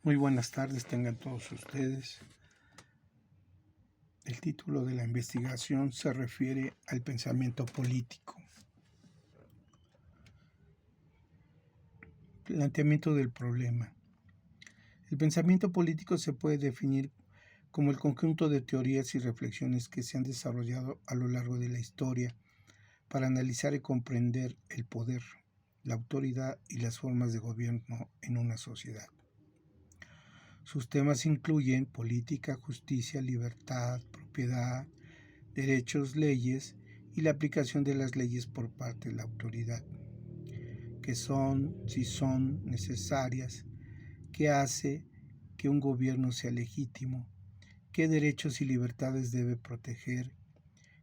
Muy buenas tardes, tengan todos ustedes. El título de la investigación se refiere al pensamiento político. Planteamiento del problema. El pensamiento político se puede definir como el conjunto de teorías y reflexiones que se han desarrollado a lo largo de la historia para analizar y comprender el poder, la autoridad y las formas de gobierno en una sociedad. Sus temas incluyen política, justicia, libertad, propiedad, derechos, leyes y la aplicación de las leyes por parte de la autoridad, que son, si son necesarias, qué hace que un gobierno sea legítimo, qué derechos y libertades debe proteger,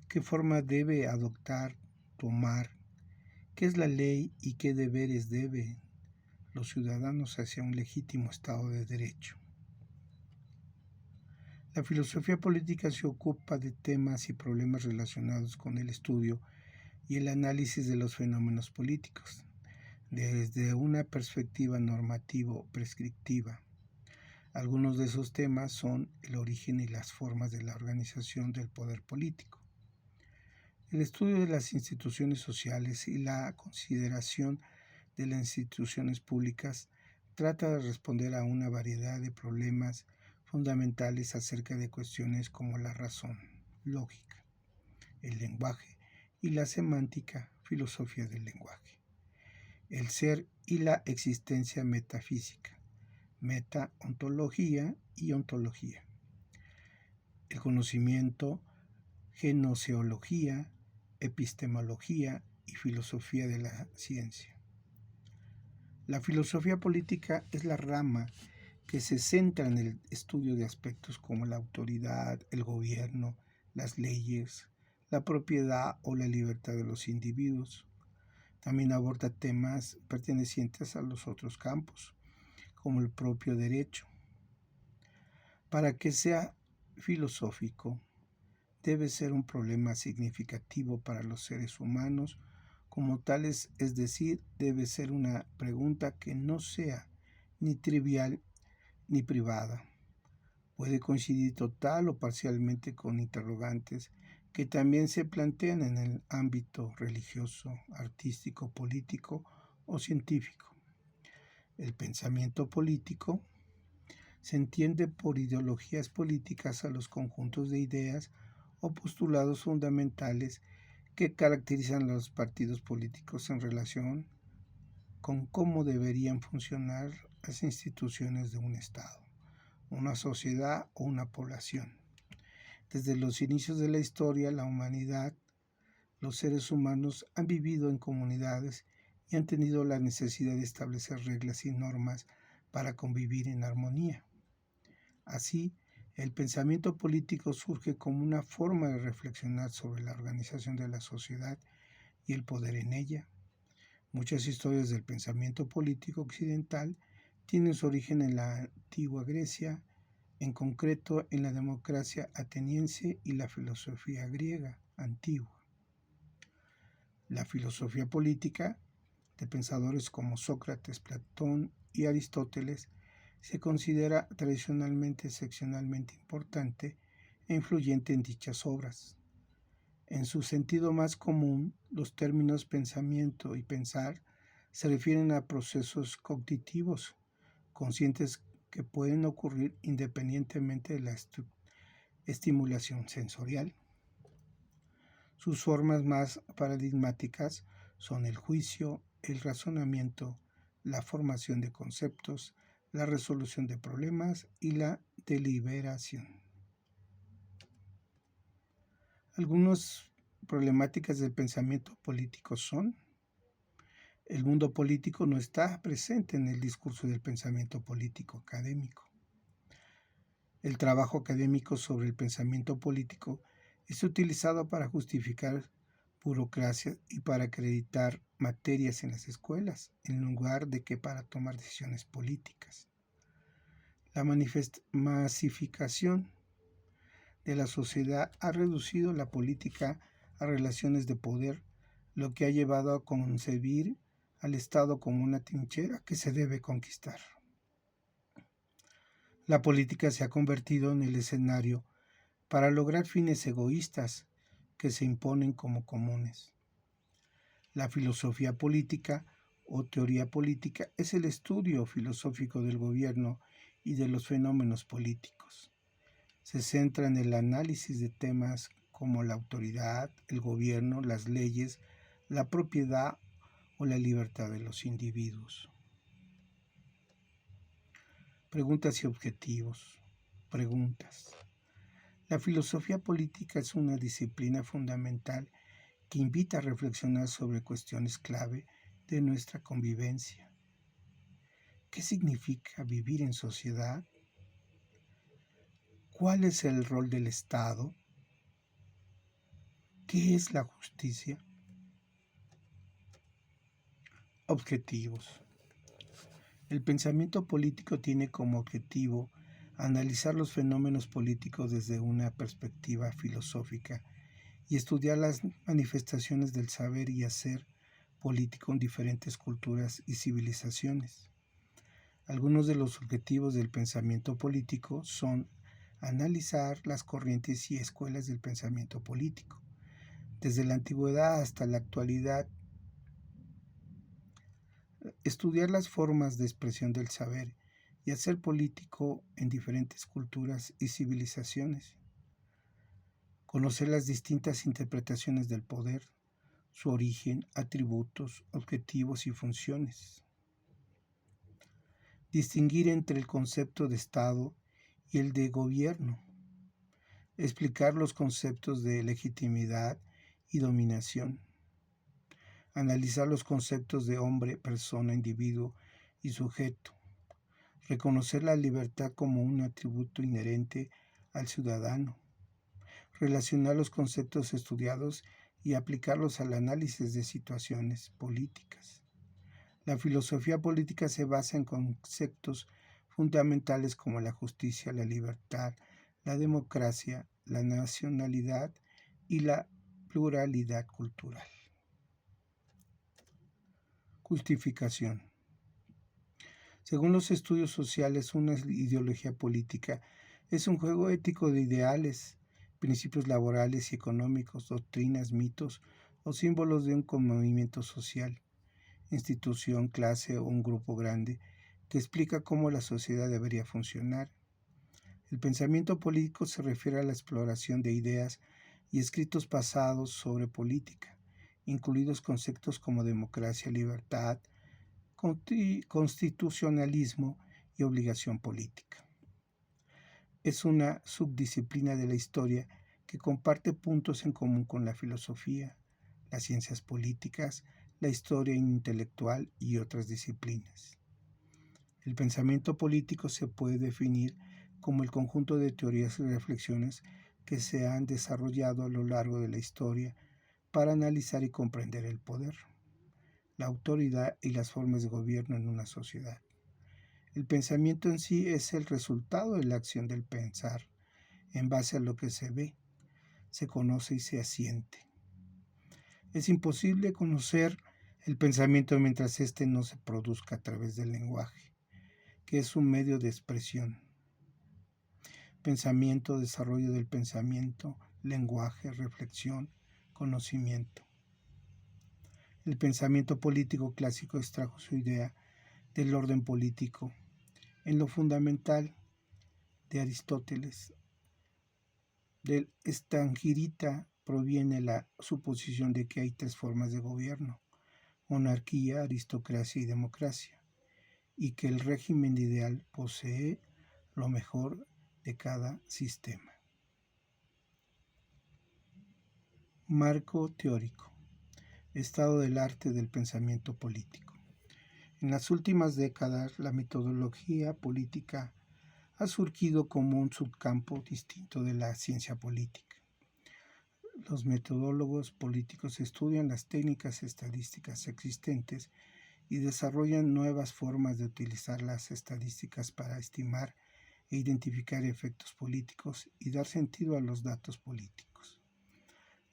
qué forma debe adoptar, tomar, qué es la ley y qué deberes deben los ciudadanos hacia un legítimo Estado de Derecho. La filosofía política se ocupa de temas y problemas relacionados con el estudio y el análisis de los fenómenos políticos, desde una perspectiva normativo-prescriptiva. Algunos de esos temas son el origen y las formas de la organización del poder político, el estudio de las instituciones sociales y la consideración de las instituciones públicas trata de responder a una variedad de problemas fundamentales acerca de cuestiones como la razón, lógica, el lenguaje y la semántica, filosofía del lenguaje, el ser y la existencia metafísica, metaontología y ontología, el conocimiento, gnoseología, epistemología y filosofía de la ciencia. La filosofía política es la rama que se centra en el estudio de aspectos como la autoridad, el gobierno, las leyes, la propiedad o la libertad de los individuos. También aborda temas pertenecientes a los otros campos, como el propio derecho. Para que sea filosófico, debe ser un problema significativo para los seres humanos como tales, es decir, debe ser una pregunta que no sea ni trivial ni privada. Puede coincidir total o parcialmente con interrogantes que también se plantean en el ámbito religioso, artístico, político o científico. El pensamiento político se entiende por ideologías políticas a los conjuntos de ideas o postulados fundamentales que caracterizan a los partidos políticos en relación con cómo deberían funcionar las instituciones de un Estado, una sociedad o una población. Desde los inicios de la historia, la humanidad, los seres humanos han vivido en comunidades y han tenido la necesidad de establecer reglas y normas para convivir en armonía. Así, el pensamiento político surge como una forma de reflexionar sobre la organización de la sociedad y el poder en ella. Muchas historias del pensamiento político occidental tienen su origen en la antigua Grecia, en concreto en la democracia ateniense y la filosofía griega antigua. La filosofía política de pensadores como Sócrates, Platón y Aristóteles se considera tradicionalmente excepcionalmente importante e influyente en dichas obras. En su sentido más común, los términos pensamiento y pensar se refieren a procesos cognitivos, conscientes que pueden ocurrir independientemente de la estimulación sensorial. Sus formas más paradigmáticas son el juicio, el razonamiento, la formación de conceptos, la resolución de problemas y la deliberación. Algunas problemáticas del pensamiento político son: el mundo político no está presente en el discurso del pensamiento político académico. El trabajo académico sobre el pensamiento político es utilizado para justificar burocracia y para acreditar materias en las escuelas, en lugar de que para tomar decisiones políticas. La masificación de la sociedad ha reducido la política a relaciones de poder, lo que ha llevado a concebir al Estado como una trinchera que se debe conquistar. La política se ha convertido en el escenario para lograr fines egoístas que se imponen como comunes. La filosofía política o teoría política es el estudio filosófico del gobierno y de los fenómenos políticos. Se centra en el análisis de temas como la autoridad, el gobierno, las leyes, la propiedad o la libertad de los individuos. Preguntas y objetivos. Preguntas. La filosofía política es una disciplina fundamental que invita a reflexionar sobre cuestiones clave de nuestra convivencia. ¿Qué significa vivir en sociedad? ¿Cuál es el rol del Estado? ¿Qué es la justicia? Objetivos. El pensamiento político tiene como objetivo analizar los fenómenos políticos desde una perspectiva filosófica y estudiar las manifestaciones del saber y hacer político en diferentes culturas y civilizaciones. Algunos de los objetivos del pensamiento político son analizar las corrientes y escuelas del pensamiento político, desde la antigüedad hasta la actualidad, estudiar las formas de expresión del saber y hacer político en diferentes culturas y civilizaciones, conocer las distintas interpretaciones del poder, su origen, atributos, objetivos y funciones, distinguir entre el concepto de Estado y el de gobierno, explicar los conceptos de legitimidad y dominación, analizar los conceptos de hombre, persona, individuo y sujeto, reconocer la libertad como un atributo inherente al ciudadano, relacionar los conceptos estudiados y aplicarlos al análisis de situaciones políticas. La filosofía política se basa en conceptos fundamentales como la justicia, la libertad, la democracia, la nacionalidad y la pluralidad cultural. Justificación. Según los estudios sociales, una ideología política es un juego ético de ideales, principios laborales y económicos, doctrinas, mitos o símbolos de un movimiento social, institución, clase o un grupo grande que explica cómo la sociedad debería funcionar. El pensamiento político se refiere a la exploración de ideas y escritos pasados sobre política, incluidos conceptos como democracia, libertad, constitucionalismo y obligación política. Es una subdisciplina de la historia que comparte puntos en común con la filosofía, las ciencias políticas, la historia intelectual y otras disciplinas. El pensamiento político se puede definir como el conjunto de teorías y reflexiones que se han desarrollado a lo largo de la historia para analizar y comprender el poder, la autoridad y las formas de gobierno en una sociedad. El pensamiento en sí es el resultado de la acción del pensar, en base a lo que se ve, se conoce y se asiente. Es imposible conocer el pensamiento mientras éste no se produzca a través del lenguaje, que es un medio de expresión. Pensamiento, desarrollo del pensamiento, lenguaje, reflexión, conocimiento. El pensamiento político clásico extrajo su idea del orden político en lo fundamental de Aristóteles. Del Stangirita proviene la suposición de que hay tres formas de gobierno: monarquía, aristocracia y democracia, y que el régimen ideal posee lo mejor de cada sistema. Marco teórico. Estado del arte del pensamiento político. En las últimas décadas, la metodología política ha surgido como un subcampo distinto de la ciencia política. Los metodólogos políticos estudian las técnicas estadísticas existentes y desarrollan nuevas formas de utilizar las estadísticas para estimar e identificar efectos políticos y dar sentido a los datos políticos.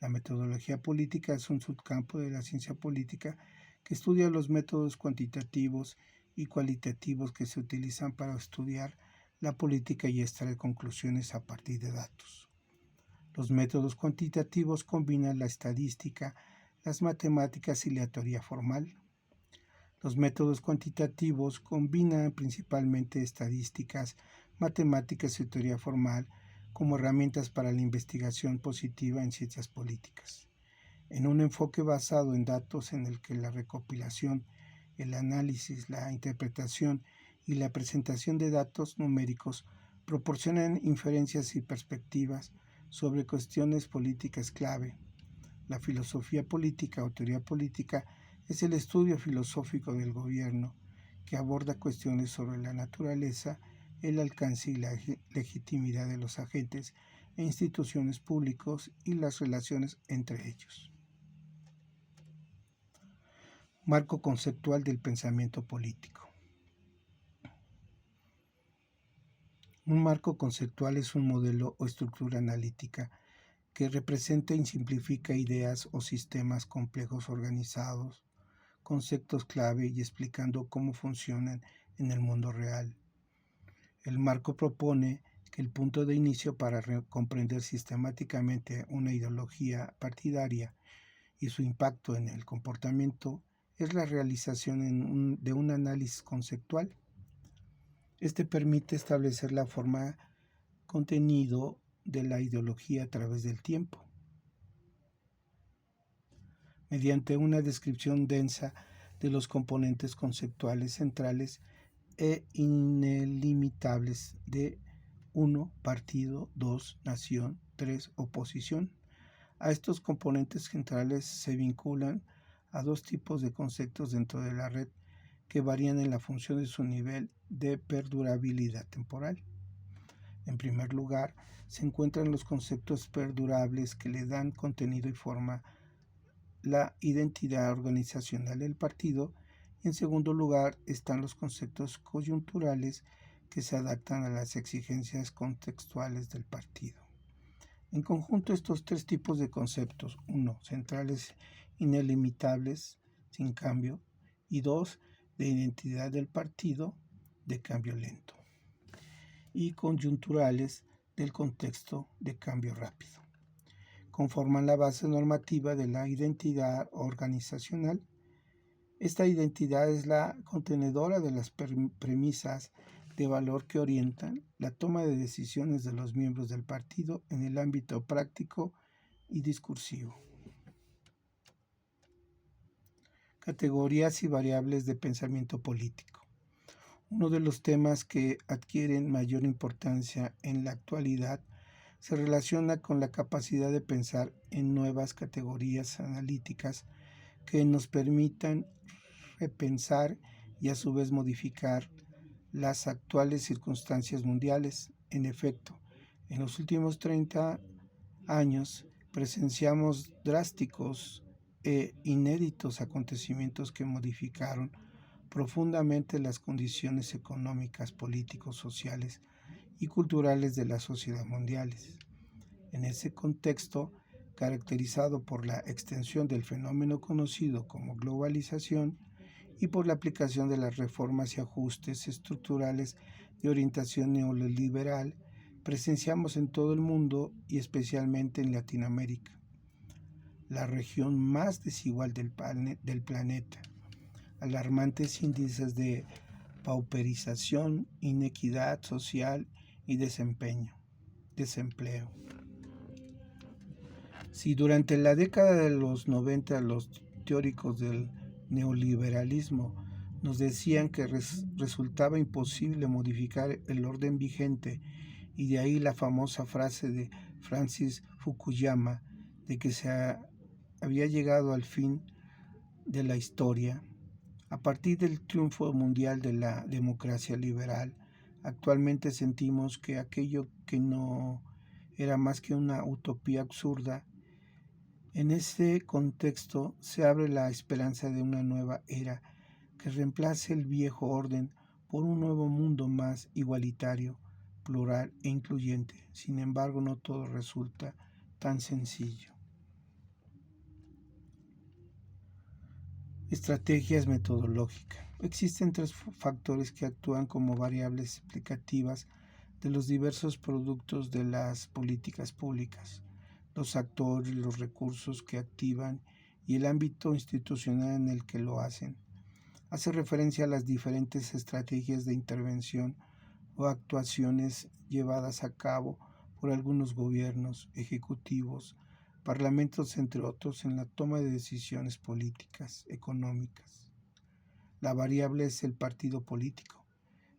La metodología política es un subcampo de la ciencia política que estudia los métodos cuantitativos y cualitativos que se utilizan para estudiar la política y extraer conclusiones a partir de datos. Los métodos cuantitativos combinan la estadística, las matemáticas y la teoría formal. Los métodos cuantitativos combinan principalmente estadísticas, matemáticas y teoría formal como herramientas para la investigación positiva en ciencias políticas. En un enfoque basado en datos en el que la recopilación, el análisis, la interpretación y la presentación de datos numéricos proporcionan inferencias y perspectivas sobre cuestiones políticas clave. La filosofía política o teoría política es el estudio filosófico del gobierno que aborda cuestiones sobre la naturaleza, el alcance y la legitimidad de los agentes e instituciones públicos y las relaciones entre ellos. Marco conceptual del pensamiento político. Un marco conceptual es un modelo o estructura analítica que representa y simplifica ideas o sistemas complejos organizados, conceptos clave y explicando cómo funcionan en el mundo real. El marco propone que el punto de inicio para comprender sistemáticamente una ideología partidaria y su impacto en el comportamiento es la realización de un análisis conceptual. Este permite establecer la forma, contenido de la ideología a través del tiempo, mediante una descripción densa de los componentes conceptuales centrales e inelimitables de 1. Partido, 2. Nación, 3. Oposición. A estos componentes centrales se vinculan a dos tipos de conceptos dentro de la red que varían en la función de su nivel de perdurabilidad temporal. En primer lugar, se encuentran los conceptos perdurables que le dan contenido y forma la identidad organizacional del partido, y en segundo lugar están los conceptos coyunturales que se adaptan a las exigencias contextuales del partido. En conjunto, estos tres tipos de conceptos, 1. Centrales inelimitables, sin cambio, y 2. De identidad del partido, de cambio lento, y coyunturales del contexto, de cambio rápido, conforman la base normativa de la identidad organizacional. Esta identidad es la contenedora de las premisas de valor que orientan la toma de decisiones de los miembros del partido en el ámbito práctico y discursivo. Categorías y variables de pensamiento político. Uno de los temas que adquieren mayor importancia en la actualidad se relaciona con la capacidad de pensar en nuevas categorías analíticas que nos permitan repensar y a su vez modificar las actuales circunstancias mundiales. En efecto, en los últimos 30 años presenciamos drásticos e inéditos acontecimientos que modificaron profundamente las condiciones económicas, políticos, sociales y culturales de las sociedades mundiales. En ese contexto, caracterizado por la extensión del fenómeno conocido como globalización y por la aplicación de las reformas y ajustes estructurales de orientación neoliberal, presenciamos en todo el mundo y especialmente en Latinoamérica, la región más desigual del planeta, alarmantes índices de pauperización, inequidad social y desempleo. Si durante la década de los 90 los teóricos del neoliberalismo nos decían que resultaba imposible modificar el orden vigente, y de ahí la famosa frase de Francis Fukuyama de que se había llegado al fin de la historia, a partir del triunfo mundial de la democracia liberal, actualmente sentimos que aquello que no era más que una utopía absurda. En ese contexto se abre la esperanza de una nueva era que reemplace el viejo orden por un nuevo mundo más igualitario, plural e incluyente. Sin embargo, no todo resulta tan sencillo. Estrategias metodológicas. Existen tres factores que actúan como variables explicativas de los diversos productos de las políticas públicas, los actores, los recursos que activan y el ámbito institucional en el que lo hacen. Hace referencia a las diferentes estrategias de intervención o actuaciones llevadas a cabo por algunos gobiernos, ejecutivos, parlamentos, entre otros, en la toma de decisiones políticas, económicas. La variable es el partido político,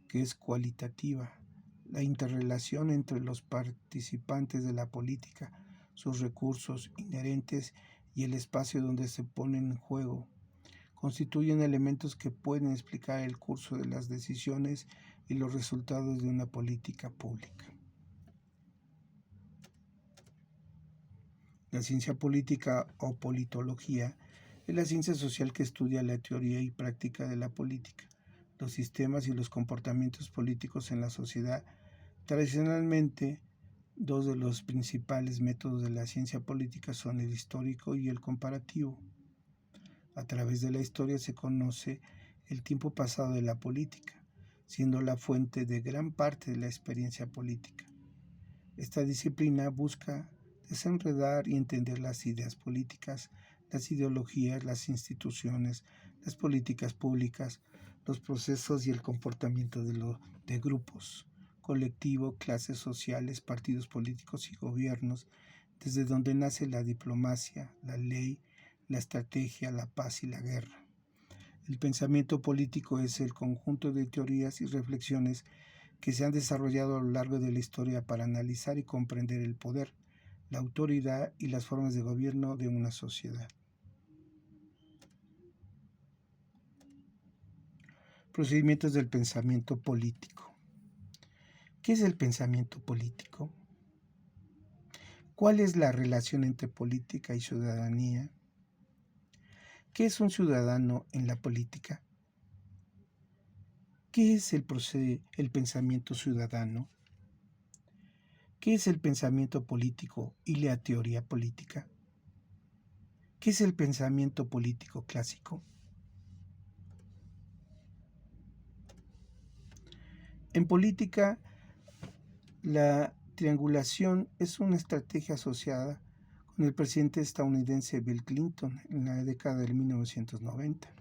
que es cualitativa, la interrelación entre los participantes de la política, sus recursos inherentes y el espacio donde se ponen en juego, constituyen elementos que pueden explicar el curso de las decisiones y los resultados de una política pública. La ciencia política o politología es la ciencia social que estudia la teoría y práctica de la política, los sistemas y los comportamientos políticos en la sociedad. Tradicionalmente, dos de los principales métodos de la ciencia política son el histórico y el comparativo. A través de la historia se conoce el tiempo pasado de la política, siendo la fuente de gran parte de la experiencia política. Esta disciplina busca desenredar y entender las ideas políticas, las ideologías, las instituciones, las políticas públicas, los procesos y el comportamiento de grupos, colectivos, clases sociales, partidos políticos y gobiernos, desde donde nace la diplomacia, la ley, la estrategia, la paz y la guerra. El pensamiento político es el conjunto de teorías y reflexiones que se han desarrollado a lo largo de la historia para analizar y comprender el poder, la autoridad y las formas de gobierno de una sociedad. Procedimientos del pensamiento político. ¿Qué es el pensamiento político? ¿Cuál es la relación entre política y ciudadanía? ¿Qué es un ciudadano en la política? ¿Qué es el pensamiento ciudadano? ¿Qué es el pensamiento político y la teoría política? ¿Qué es el pensamiento político clásico? En política, la triangulación es una estrategia asociada con el presidente estadounidense Bill Clinton en la década de 1990.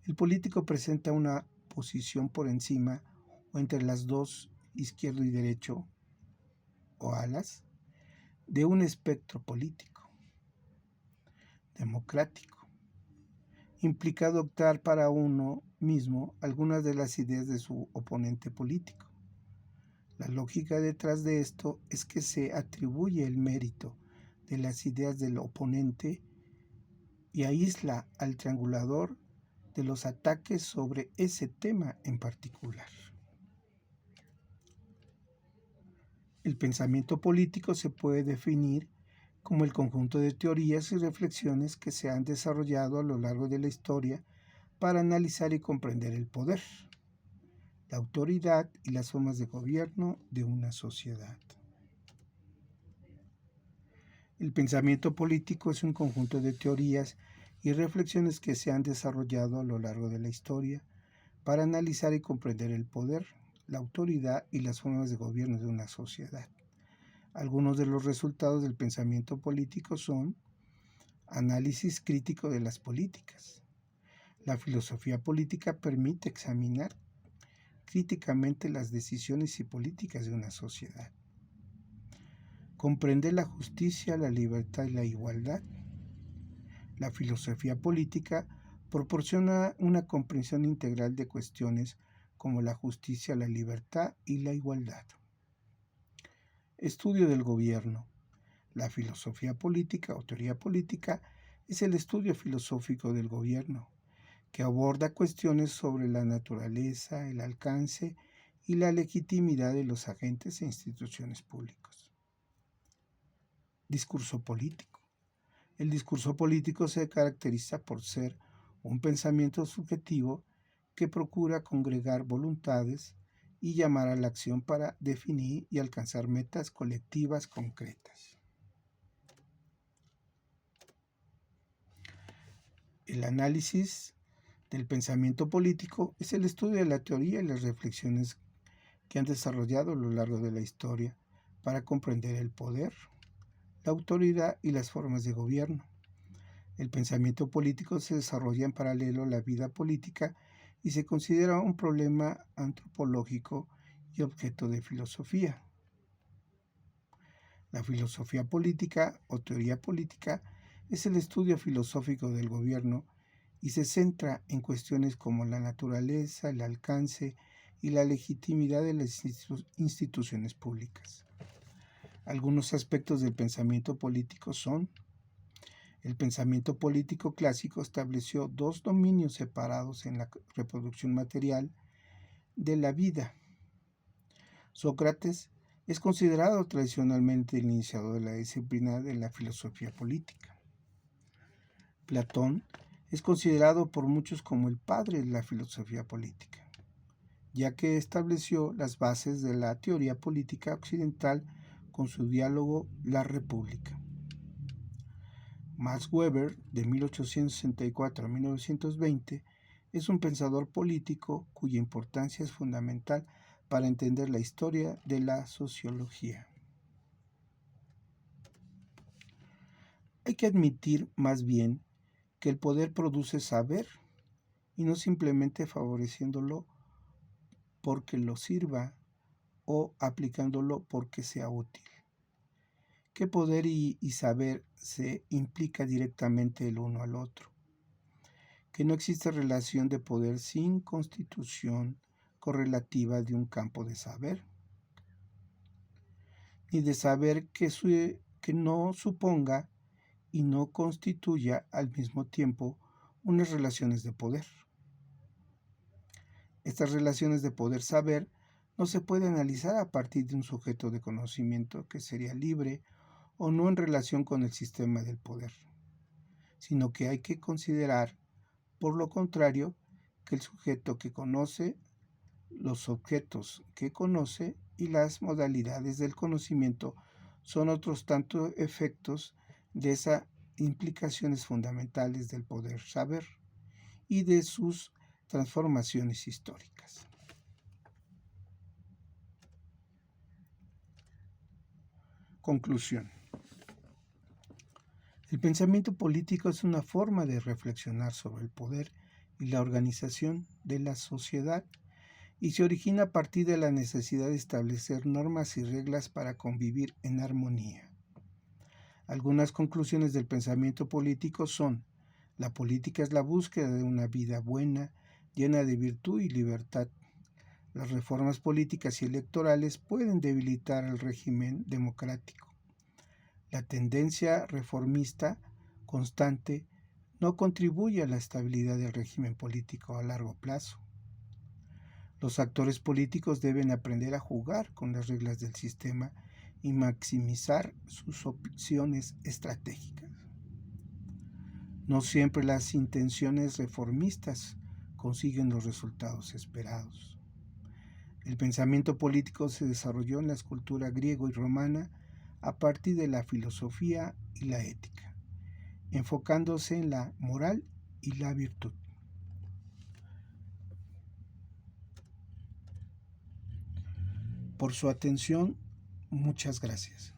El político presenta una posición por encima o entre las dos, izquierdo y derecho, o alas, de un espectro político, democrático. Implica adoptar para uno mismo algunas de las ideas de su oponente político. La lógica detrás de esto es que se atribuye el mérito de las ideas del oponente y aísla al triangulador de los ataques sobre ese tema en particular. El pensamiento político se puede definir como el conjunto de teorías y reflexiones que se han desarrollado a lo largo de la historia para analizar y comprender el poder, la autoridad y las formas de gobierno de una sociedad. El pensamiento político es un conjunto de teorías y reflexiones que se han desarrollado a lo largo de la historia para analizar y comprender el poder, la autoridad y las formas de gobierno de una sociedad. Algunos de los resultados del pensamiento político son análisis crítico de las políticas. La filosofía política permite examinar críticamente las decisiones y políticas de una sociedad. Comprende la justicia, la libertad y la igualdad. La filosofía política proporciona una comprensión integral de cuestiones como la justicia, la libertad y la igualdad. Estudio del gobierno. La filosofía política o teoría política es el estudio filosófico del gobierno, que aborda cuestiones sobre la naturaleza, el alcance y la legitimidad de los agentes e instituciones públicos. Discurso político. El discurso político se caracteriza por ser un pensamiento subjetivo que procura congregar voluntades y llamar a la acción para definir y alcanzar metas colectivas concretas. El análisis del pensamiento político es el estudio de la teoría y las reflexiones que han desarrollado a lo largo de la historia para comprender el poder, la autoridad y las formas de gobierno. El pensamiento político se desarrolla en paralelo a la vida política y se considera un problema antropológico y objeto de filosofía. La filosofía política o teoría política es el estudio filosófico del gobierno y se centra en cuestiones como la naturaleza, el alcance y la legitimidad de las instituciones públicas. Algunos aspectos del pensamiento político son: el pensamiento político clásico estableció dos dominios separados en la reproducción material de la vida. Sócrates es considerado tradicionalmente el iniciador de la disciplina de la filosofía política. Platón es considerado por muchos como el padre de la filosofía política, ya que estableció las bases de la teoría política occidental con su diálogo La República. Max Weber, de 1864 a 1920, es un pensador político cuya importancia es fundamental para entender la historia de la sociología. Hay que admitir más bien que el poder produce saber y no simplemente favoreciéndolo porque lo sirva o aplicándolo porque sea útil. Que poder y saber se implica directamente el uno al otro. Que no existe relación de poder sin constitución correlativa de un campo de saber, ni de saber que no suponga y no constituya al mismo tiempo unas relaciones de poder. Estas relaciones de poder-saber no se pueden analizar a partir de un sujeto de conocimiento que sería libre o no en relación con el sistema del poder, sino que hay que considerar, por lo contrario, que el sujeto que conoce, los objetos que conoce y las modalidades del conocimiento son otros tantos efectos de esas implicaciones fundamentales del poder saber y de sus transformaciones históricas. Conclusión. El pensamiento político es una forma de reflexionar sobre el poder y la organización de la sociedad y se origina a partir de la necesidad de establecer normas y reglas para convivir en armonía. Algunas conclusiones del pensamiento político son: la política es la búsqueda de una vida buena, llena de virtud y libertad. Las reformas políticas y electorales pueden debilitar el régimen democrático. La tendencia reformista constante no contribuye a la estabilidad del régimen político a largo plazo. Los actores políticos deben aprender a jugar con las reglas del sistema y maximizar sus opciones estratégicas. No siempre las intenciones reformistas consiguen los resultados esperados. El pensamiento político se desarrolló en la escultura griego y romana a partir de la filosofía y la ética, enfocándose en la moral y la virtud. Por su atención, muchas gracias.